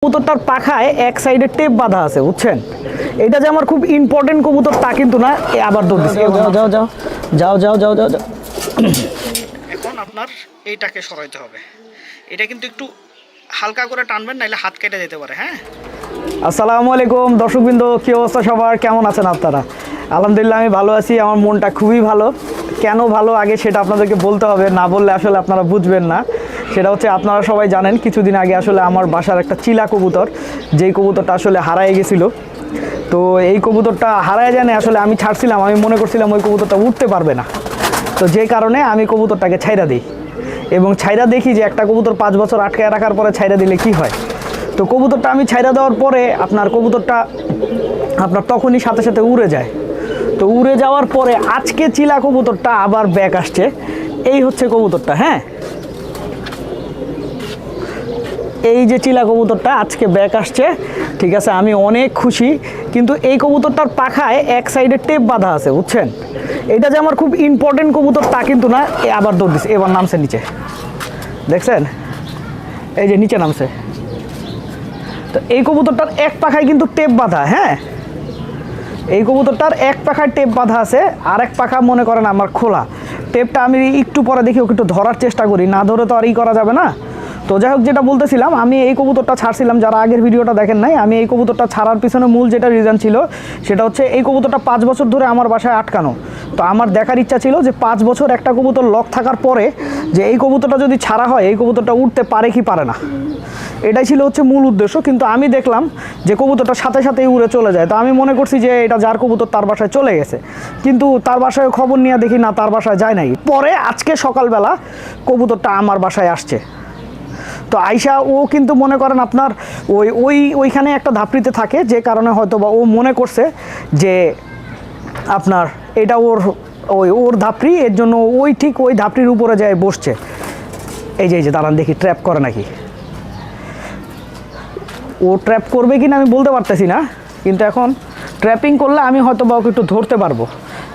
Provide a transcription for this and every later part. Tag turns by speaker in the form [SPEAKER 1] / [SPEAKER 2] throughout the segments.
[SPEAKER 1] কবুতরটার পাখায় এক সাইডে টেপ বাঁধা আছে, বুঝছেন? এটা যে আমার খুব ইম্পর্টেন্ট কবুতর তা কিন্তু না। আবার দৌড় দিচ্ছে। যাও যাও যাও যাও যাও যাও যাও যাও। এখন আপনার এইটাকে সরাইতে হবে। এটা কিন্তু একটু হালকা করে টানবেন, নাহলে হাত কেটে যেতে পারে। হ্যাঁ, আসসালামু আলাইকুম দর্শকবৃন্দ, কী অবস্থা সবার, কেমন আছেন আপনারা? আলহামদুলিল্লাহ আমি ভালো আছি। আমার মনটা খুবই ভালো। কেন ভালো আগে সেটা আপনাদেরকে বলতে হবে, না বললে আসলে আপনারা বুঝবেন না। সেটা হচ্ছে, আপনারা সবাই জানেন কিছুদিন আগে আসলে আমার বাসার একটা চিলা কবুতর, যেই কবুতরটা আসলে হারায় গেছিলো। তো এই কবুতরটা হারায় জানে আসলে আমি ছাড়ছিলাম, আমি মনে করছিলাম ওই কবুতরটা উঠতে পারবে না। তো যে কারণে আমি কবুতরটাকে ছাইরা দিই, এবং ছাইরা দেখি যে একটা কবুতর 5 বছর আটকায় রাখার পরে ছাইরা দিলে কি হয়। তো কবুতরটা আমি ছাইরা দেওয়ার পরে আপনার কবুতরটা আপনার তখনই সাথে সাথে উড়ে যায়। তো উড়ে যাওয়ার পরে আজকে চিলা কবুতরটা আবার ব্যাক আসছে। এই হচ্ছে কবুতরটা। হ্যাঁ, এই যে চিলা কবুতরটা আজকে ব্যাক আসছে, ঠিক আছে, আমি অনেক খুশি। কিন্তু এই কবুতরটার পাখায় এক সাইডে টেপ বাঁধা আছে, বুঝছেন? এটা যে আমার খুব ইম্পর্টেন্ট কবুতর তা কিন্তু না। আবার দৌড় দিচ্ছে, এবার নামছে নিচে, দেখছেন? এই যে নিচে নামছে। তো এই কবুতরটার এক পাখায় কিন্তু টেপ বাঁধা। হ্যাঁ, এই কবুতরটার এক পাখায় টেপ বাঁধা আছে, আর এক পাখা মনে করেন আমার খোলা। টেপটা আমি একটু পরে দেখি, ওকে একটু ধরার চেষ্টা করি, না ধরে তো আর করা যাবে না। তো যাই হোক, যেটা বলতেছিলাম, আমি এই কবুতরটা ছাড়ছিলাম, যারা আগের ভিডিওটা দেখেন নাই, আমি এই কবুতরটা ছাড়ার পিছনে মূল যেটা রিজন ছিল সেটা হচ্ছে, এই কবুতরটা 5 বছর ধরে আমার বাসায় আটকানো। তো আমার দেখার ইচ্ছা ছিল যে 5 বছর একটা কবুতর লক থাকার পরে যে এই কবুতরটা যদি ছাড়া হয়, এই কবুতরটা উঠতে পারে কি পারে না, এটাই ছিল হচ্ছে মূল উদ্দেশ্য। কিন্তু আমি দেখলাম যে কবুতরটা সাথে সাথেই উড়ে চলে যায়। তো আমি মনে করছি যে এটা যার কবুতর তার বাসায় চলে গেছে, কিন্তু তার বাসায় খবর নিয়ে দেখি না, তার বাসায় যায় নাই। পরে আজকে সকালবেলা কবুতরটা আমার বাসায় আসছে। তো আয়শা ও কিন্তু মনে করেন আপনার ওইখানে একটা ধাপড়িতে থাকে, যে কারণে হয়তো বা ও মনে করছে যে আপনার এটা ওর ধাপড়ি, এর জন্য ঠিক ওই ধাপড়ির উপরে যায় বসছে। এই যে দাঁড়ান দেখি ট্র্যাপ করে নাকি। ও ট্র্যাপ করবে কিনা আমি বলতে পারতেছি না, কিন্তু এখন ট্র্যাপিং করলে আমি হয়তো বা ওকে একটু ধরতে পারবো,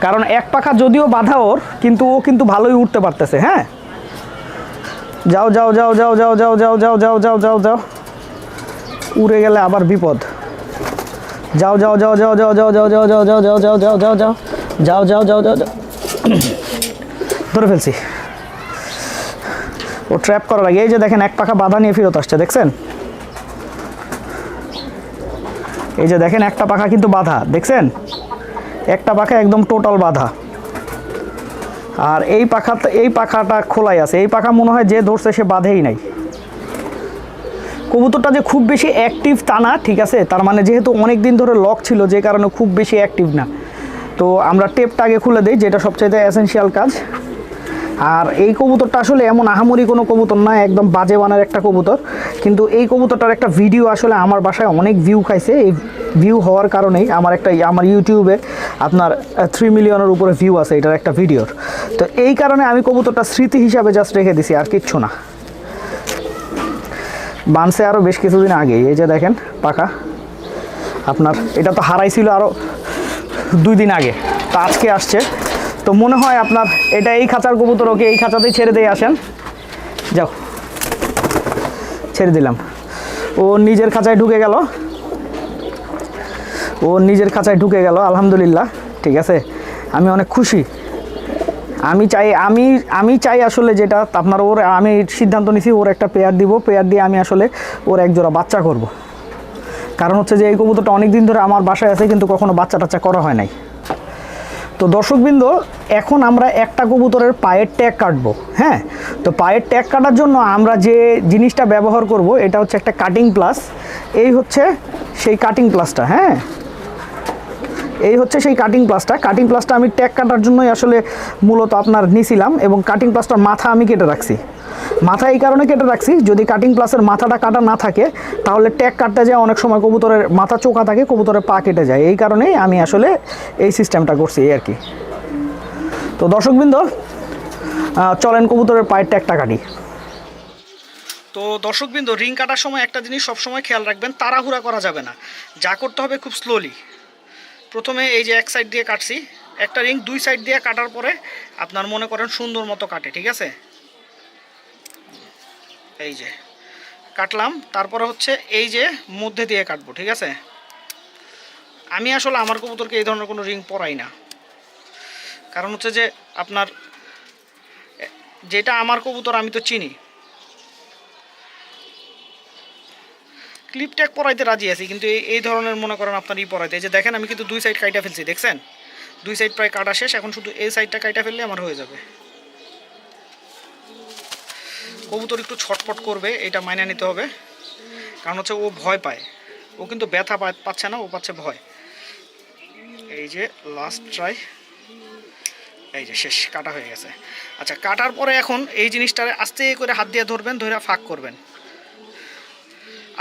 [SPEAKER 1] কারণ এক পাখা যদিও বাধা ওর, কিন্তু ও কিন্তু ভালোই উঠতে পারতেছে। হ্যাঁ, যাও যাও যাও যাও যাও যাও যাও যাও যাও যাও যাও যাও, উড়ে গেলে আবার বিপদ। যাও যাও যাও যাও যাও যাও যাও যাও যাও যাও যাও যাও যাও যাও যাও যাও যাও যাও যাও, ধরে ফেলছি। ও ট্র্যাপ করার আগে এই যে দেখেন, এক পাখা বাধা নিয়ে ফেরত আসছে, দেখছেন? এই যে দেখেন, একটা পাখা কিন্তু বাধা, দেখছেন? একটা পাখা একদম টোটাল বাধা, আর এই পাখাটা খোলাই আছে। এই পাখা মনে হয় যে ধরছে সে বাঁধেই নাই। কবুতরটা যে খুব বেশি অ্যাক্টিভ তা না, ঠিক আছে, তার মানে যেহেতু অনেক দিন ধরে লক ছিল, যে কারণে খুব বেশি অ্যাক্টিভ না। তো আমরা টেপটা আগে খুলে দিই, যেটা সবচাইতে এসেনশিয়াল কাজ। আর এই কবুতরটা আসলে এমন আহামরি কোনো কবুতর না, একদম বাজে বানের একটা কবুতর। কিন্তু এই কবুতরটার একটা ভিডিও আসলে আমার বাসায় অনেক ভিউ খাইছে। এই ভিউ হওয়ার কারণেই আমার ইউটিউবে আপনার 3 মিলিয়নের উপরে ভিউ আছে এটার একটা ভিডিওর। তো এই কারণে আমি কবুতরটা স্মৃতি হিসাবে জাস্ট রেখে দিছি, আর কিচ্ছু না। বানছে আরও বেশ কিছুদিন আগে। এই যে দেখেন পাখা, আপনার এটা তো হারাইছিল আরও 2 দিন আগে, তো আজকে আসছে। তো মনে হয় আপনার এটা এই খাঁচার কবুতর, ওকে এই খাঁচাতেই ছেড়ে দিয়ে আসেন। যাও, ছেড়ে দিলাম। ও নিজের খাঁচায় ঢুকে গেল, আলহামদুলিল্লাহ। ঠিক আছে, আমি অনেক খুশি। আমি চাই আসলে যেটা আপনার আমি সিদ্ধান্ত নিছি, ওর একটা পেয়ার দিব। পেয়ার দিয়ে আমি আসলে ওর এক জোড়া বাচ্চা করব। কারণ হচ্ছে যে এই কবুতরটা অনেক দিন ধরে আমার বাসায় আছে, কিন্তু কখনো বাচ্চা টাচ্চা করা হয় নাই। তো দর্শকবৃন্দ, এখন আমরা একটা কবুতরের পায়ের ট্যাগ কাটবো। হ্যাঁ, তো পায়ের ট্যাগ কাটার জন্য আমরা যে জিনিসটা ব্যবহার করব, এটা হচ্ছে একটা কাটিং প্লাস। এই হচ্ছে সেই কাটিং প্লাসটা। হ্যাঁ, এই হচ্ছে সেই কাটিং প্লাসটা আমি ট্যাগ কাটার জন্যই আসলে মূলত আপনার নিছিলাম, এবং কাটিং প্লাসটার মাথা আমি কেটে রাখছি। মাথা এই কারণে কেটে রাখছি, যদি কাটিং প্লাসের মাথাটা কাটা না থাকে, তাহলে ট্যাগ কাটতে যায় অনেক সময় কবুতরের মাথা চোখা থাকে, কবুতরের পা কেটে যায়। এই কারণেই আমি আসলে এই সিস্টেমটা করছি আর কি। তো দর্শকবৃন্দ, চলেন কবুতরের পায়ের ট্যাগটা কাটি। তো দর্শকবৃন্দ, রিং কাটার সময় একটা জিনিস সবসময় খেয়াল রাখবেন, তাড়াহুড়া করা যাবে না, যা করতে হবে খুব স্লোলি। প্রথমে এই যে এক সাইড দিয়ে কাটছি, একটা রিং 2 সাইড দিয়ে কাটার পরে আপনার মনে করেন সুন্দর মতো কাটে, ঠিক আছে? এই যে কাটলাম, তারপরে হচ্ছে এই যে মধ্যে দিয়ে কাটবো, ঠিক আছে। আমি আসলে আমার কবুতরকে এই ধরনের কোনো রিং পরাই না, কারণ হচ্ছে যে আপনার যেটা আমার কবুতর আমি তো চিনি। ক্লিপ ট্যাগ পরাইতে রাজি আছি, কিন্তু এই ধরনের মনে করেন আপনার পরাইতে, এই যে দেখেন আমি কিন্তু 2 সাইড কাইটা ফেলছি, দেখছেন 2 সাইড প্রায় কাটা শেষ, এখন শুধু এই সাইডটা কাইটা ফেললে আমার হয়ে যাবে। কবুতর একটু ছটপট করবে, এটা মাইনে নিতে হবে, কারণ হচ্ছে ও ভয় পায়, ও কিন্তু ব্যথা পাচ্ছে না, ও পাচ্ছে ভয়। এই যে লাস্ট ট্রাই, এই যে শেষ, কাটা হয়ে গেছে। আচ্ছা, কাটার পরে এখন এই জিনিসটা আস্তে করে হাত দিয়ে ধরবেন, ধরে ফাঁক করবেন,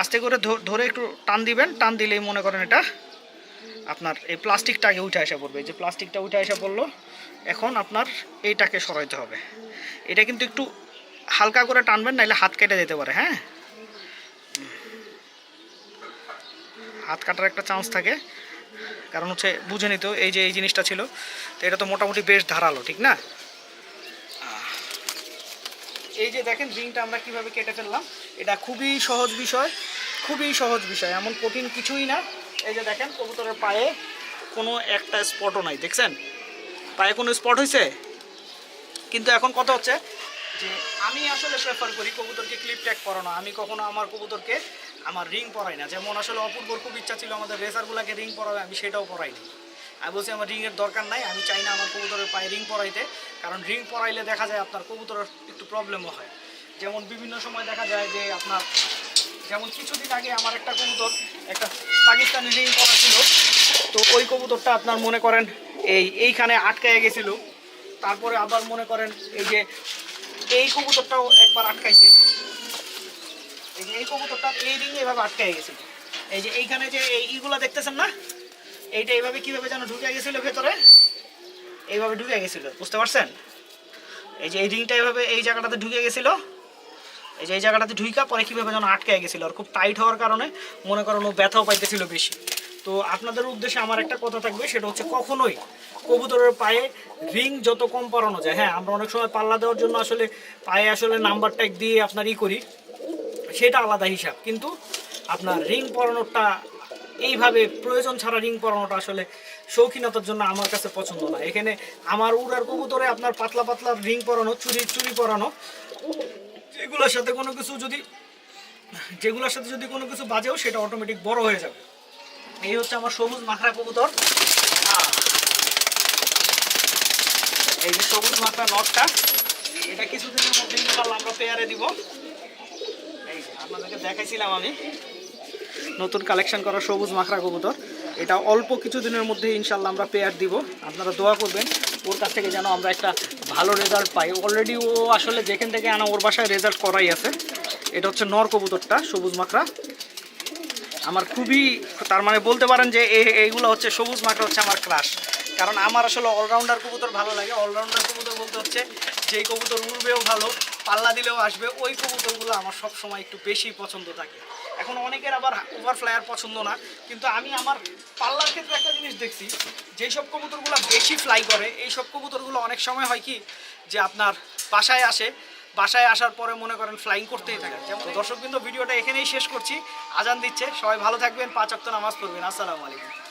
[SPEAKER 1] আস্তে করে ধরে একটু টান দিবেন, টান দিলেই মনে করেন এটা আপনার এই প্লাস্টিকটা আগে উঠে আসা পড়বে। এই যে প্লাস্টিকটা উঠে আসা পড়লো, এখন আপনার এইটাকে সরাইতে হবে। এটা কিন্তু একটু হালকা করে টানবেন, নাহলে হাত কেটে যেতে পারে। হ্যাঁ, হাত কাটার একটা চান্স থাকে, কারণ হচ্ছে বুঝে নিত এই যে এই জিনিসটা ছিল, তো এটা তো মোটামুটি বেশ ধারালো, ঠিক না। এই যে দেখেন রিংটা আমরা কিভাবে কেটে ফেললাম, এটা খুবই সহজ বিষয়, খুবই সহজ বিষয়, এমন কঠিন কিছুই না। এই যে দেখেন কবুতরের পায়ে কোনো একটা স্পটও নাই, দেখছেন পায়ে কোনো স্পট হয়েছে। কিন্তু এখন কথা হচ্ছে যে আমি আসলে প্রেফার করি কবুতরকে ক্লিপ ট্যাগ পরানো। আমি কখনো আমার কবুতরকে আমার রিং পরাই না। যেমন আসলে অপূর্বর খুব ইচ্ছা ছিল আমাদের রেসারগুলোকে রিং পরাবে, আমি সেটাও পরাইনি। আমি বলছি আমার রিংয়ের দরকার নাই, আমি চাই না আমার কবুতরের পায়ে রিং পরাইতে, কারণ রিং পরাইলে দেখা যায় আপনার কবুতরের একটু প্রবলেমও হয়। যেমন বিভিন্ন সময় দেখা যায় যে আপনার, যেমন কিছুদিন আগে আমার একটা কবুতর একটা পাকিস্তানি রিং পরা ছিল, তো ওই কবুতরটা আপনার মনে করেন এইখানে আটকায় গেছিল। তারপরে আবার মনে করেন এই যে এই কবুতরটাও একবার আটকাইছে, এই যে এই কবুতরটা এই রিং এভাবে আটকায় গেছিল। এই যে এইখানে যে এইগুলা দেখতেছেন না, এইটা এইভাবে কিভাবে যেন ঢুকে গেছিল ভেতরে, এইভাবে ঢুকে গেছিল, বুঝতে পারছেন। এই যে এই রিংটা এইভাবে এই জায়গাটাতে ঢুকে গেছিল, এই যে এই জায়গাটাতে ঢুইকা পরে কীভাবে যেন আটকে গেছিলো, আর খুব টাইট হওয়ার কারণে মনে করেন ও ব্যথাও পাইতেছিল বেশি। তো আপনাদের উদ্দেশ্যে আমার একটা কথা থাকবে, সেটা হচ্ছে কখনোই কবুতরের পায়ে রিং যত কম পরানো যায়, হ্যাঁ আমরা অনেক সময় পাল্লা দেওয়ার জন্য আসলে পায়ে আসলে নাম্বার ট্যাগ দিয়ে আপনার করি, সেটা আলাদা হিসাব, কিন্তু আপনার রিং পরানোটা এইভাবে প্রয়োজন ছাড়া রিং পরানোটা আসলে শৌখিনতার জন্য আমার কাছে পছন্দ না। এখানে আমার উড়ার কবুতরে আপনার পাতলা পাতলা রিং পরানো, চুরি পরানো, যেগুলোর সাথে যদি কোনো কিছু বাজেও সেটা অটোমেটিক বড় হয়ে যাবে। এই হচ্ছে আমার সবুজ মাখরা কবুতর। এই যে সবুজ মাখরা নটটা, এটা কিছুদিনের মধ্যে ইনশাআল্লাহ আমরা পেয়ারে দিব। এই যে আপনাদেরকে দেখাইছিলাম আমি নতুন কালেকশন করা সবুজ মাখরা কবুতর, এটা অল্প কিছুদিনের মধ্যে ইনশাআল্লাহ আমরা পেয়ার দিব। আপনারা দোয়া করবেন ওর কাছ থেকে যেন আমরা একটা ভালো রেজাল্ট পাই। অলরেডি ও আসলে যেখান থেকে আনা ওর বাসায় রেজাল্ট করাই আছে। এটা হচ্ছে নর কবুতরটা সবুজ মাখরা, আমার খুবই, তার মানে বলতে পারেন যে এইগুলো হচ্ছে সবুজ মাখরা হচ্ছে আমার ক্রাশ। কারণ আমার আসলে অলরাউন্ডার কবুতর ভালো লাগে। অলরাউন্ডার কবুতর বলতে হচ্ছে যেই কবুতর উড়বেও ভালো, পাল্লা দিলেও আসবে, ওই কবুতরগুলো আমার সব সময় একটু বেশি পছন্দ থাকে। এখন অনেকের আবার ওভার ফ্লায়ার পছন্দ না, কিন্তু আমি আমার পাল্লার ক্ষেত্রে একটা জিনিস দেখছি, যেই সব কবুতরগুলো বেশি ফ্লাই করে, এই সব কবুতরগুলো অনেক সময় হয় কি যে আপনার বাসায় আসে, বাসায় আসার পরে মনে করেন ফ্লাইং করতেই থাকে। যেমন দর্শক কিন্তু ভিডিওটা এখানেই শেষ করছি, আজান দিচ্ছে, সবাই ভালো থাকবেন, 5 ওয়াক্ত নামাজ পড়বেন। আসসালামু আলাইকুম।